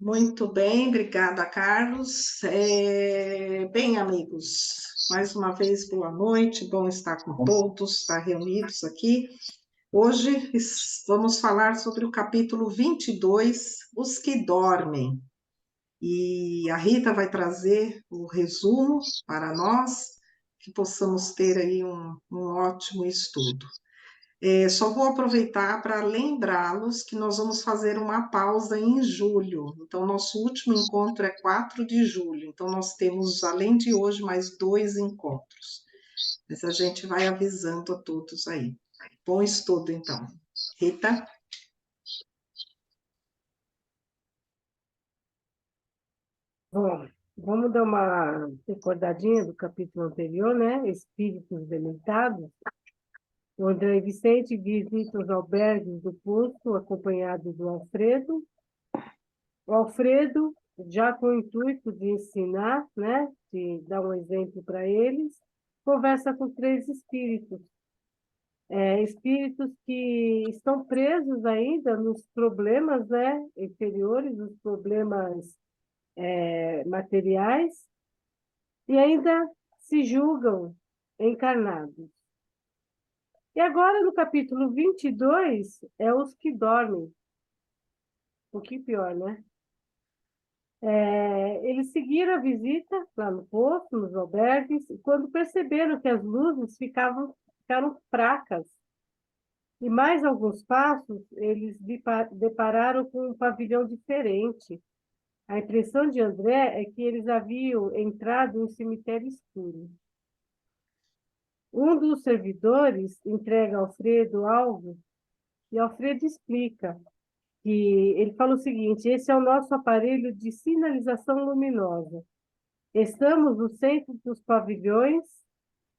Muito bem, obrigada, Carlos. Bem, amigos, mais uma vez, boa noite, bom estar com todos, estar reunidos aqui. Hoje vamos falar sobre o capítulo 22, Os que Dormem. E a Rita vai trazer o resumo para nós, que possamos ter aí um ótimo estudo. Só vou aproveitar para lembrá-los que nós vamos fazer uma pausa em julho. Então, nosso último encontro é 4 de julho. Então, nós temos, além de hoje, mais 2 encontros. Mas a gente vai avisando a todos aí. Bom estudo, então. Rita? Bom, vamos dar uma recordadinha do capítulo anterior, né? Espíritos delimitados. O André Vicente visita os albergues do posto, acompanhado do Alfredo. O Alfredo, já com o intuito de ensinar, né? De dar um exemplo para eles, conversa com 3 espíritos. Espíritos que estão presos ainda nos problemas, né? Inferiores, os problemas materiais, e ainda se julgam encarnados. E agora, no capítulo 22, é os que dormem. O que pior, né? Eles seguiram a visita lá no posto, nos albergues, e quando perceberam que as luzes ficaram fracas, e mais alguns passos, eles depararam com um pavilhão diferente. A impressão de André é que eles haviam entrado em um cemitério escuro. Um dos servidores entrega a Alfredo algo e Alfredo explica que ele fala o seguinte: esse é o nosso aparelho de sinalização luminosa. Estamos no centro dos pavilhões,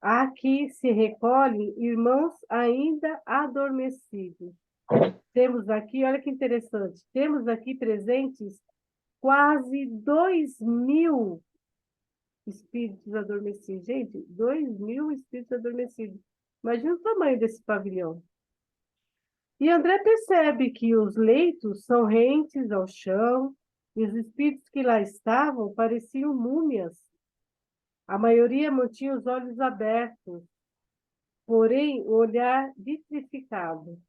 aqui se recolhem irmãos ainda adormecidos. Temos aqui, olha que interessante, temos aqui presentes quase 2.000 espíritos adormecidos. Gente, 2.000 espíritos adormecidos. Imagina o tamanho desse pavilhão. E André percebe que os leitos são rentes ao chão e os espíritos que lá estavam pareciam múmias. A maioria mantinha os olhos abertos, porém o olhar vitrificado.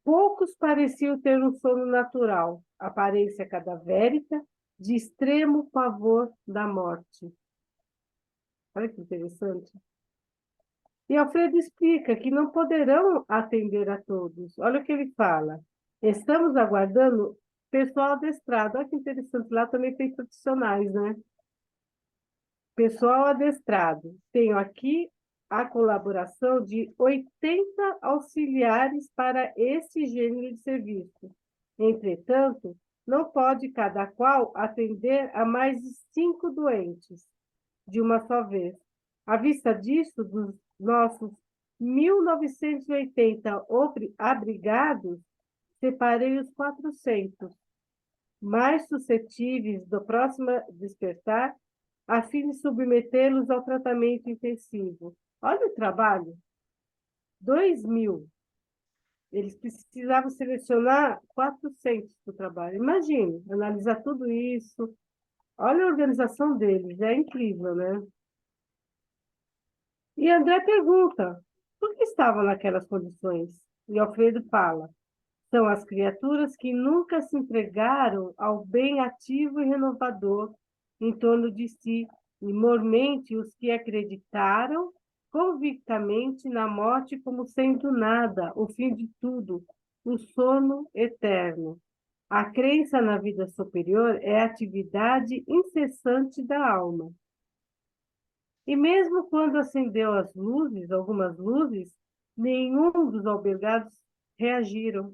Poucos pareciam ter um sono natural, aparência cadavérica, de extremo pavor da morte. Olha que interessante. E Alfredo explica que não poderão atender a todos. Olha o que ele fala. Estamos aguardando pessoal adestrado. Olha que interessante, lá também tem profissionais, né? Pessoal adestrado. Tenho aqui a colaboração de 80 auxiliares para esse gênero de serviço. Entretanto, não pode cada qual atender a mais de 5 doentes de uma só vez. À vista disso, dos nossos 1.980 abrigados, separei os 400 mais suscetíveis do próximo despertar, a fim de submetê-los ao tratamento intensivo. Olha o trabalho, 2.000. Eles precisavam selecionar 400 para o trabalho. Imagine, analisar tudo isso. Olha a organização deles, é incrível, né? E André pergunta, por que estavam naquelas condições? E Alfredo fala, são as criaturas que nunca se entregaram ao bem ativo e renovador em torno de si, e mormente os que acreditaram convictamente na morte como sendo nada, o fim de tudo, o sono eterno. A crença na vida superior é a atividade incessante da alma. E mesmo quando acendeu as luzes, algumas luzes, nenhum dos albergados reagiram.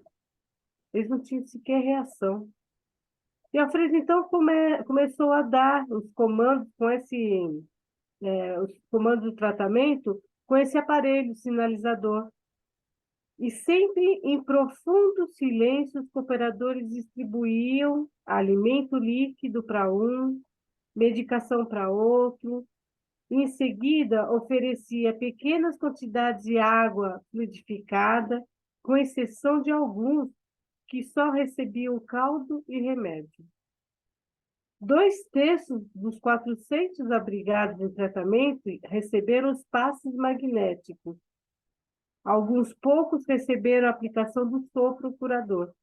Eles não tinham sequer reação. E Alfredo, então, começou a dar os comandos os comandos do tratamento com esse aparelho sinalizador. E sempre em profundo silêncio, os cooperadores distribuíam alimento líquido para um, medicação para outro. Em seguida, oferecia pequenas quantidades de água fluidificada, com exceção de alguns que só recebiam caldo e remédio. 2/3 dos 400 abrigados em tratamento receberam os passes magnéticos. Alguns poucos receberam a aplicação do sopro curador.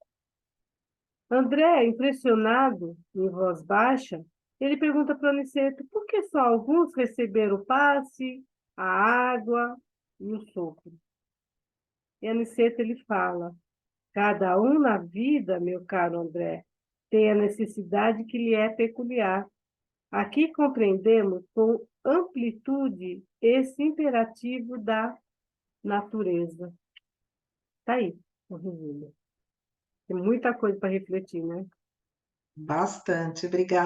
André, impressionado, em voz baixa, ele pergunta para Aniceto por que só alguns receberam o passe, a água e o sopro. E Aniceto ele fala: cada um na vida, meu caro André, tem a necessidade que lhe é peculiar. Aqui compreendemos com amplitude esse imperativo da natureza. Está aí, o resumo. Tem muita coisa para refletir, né? Bastante, obrigada.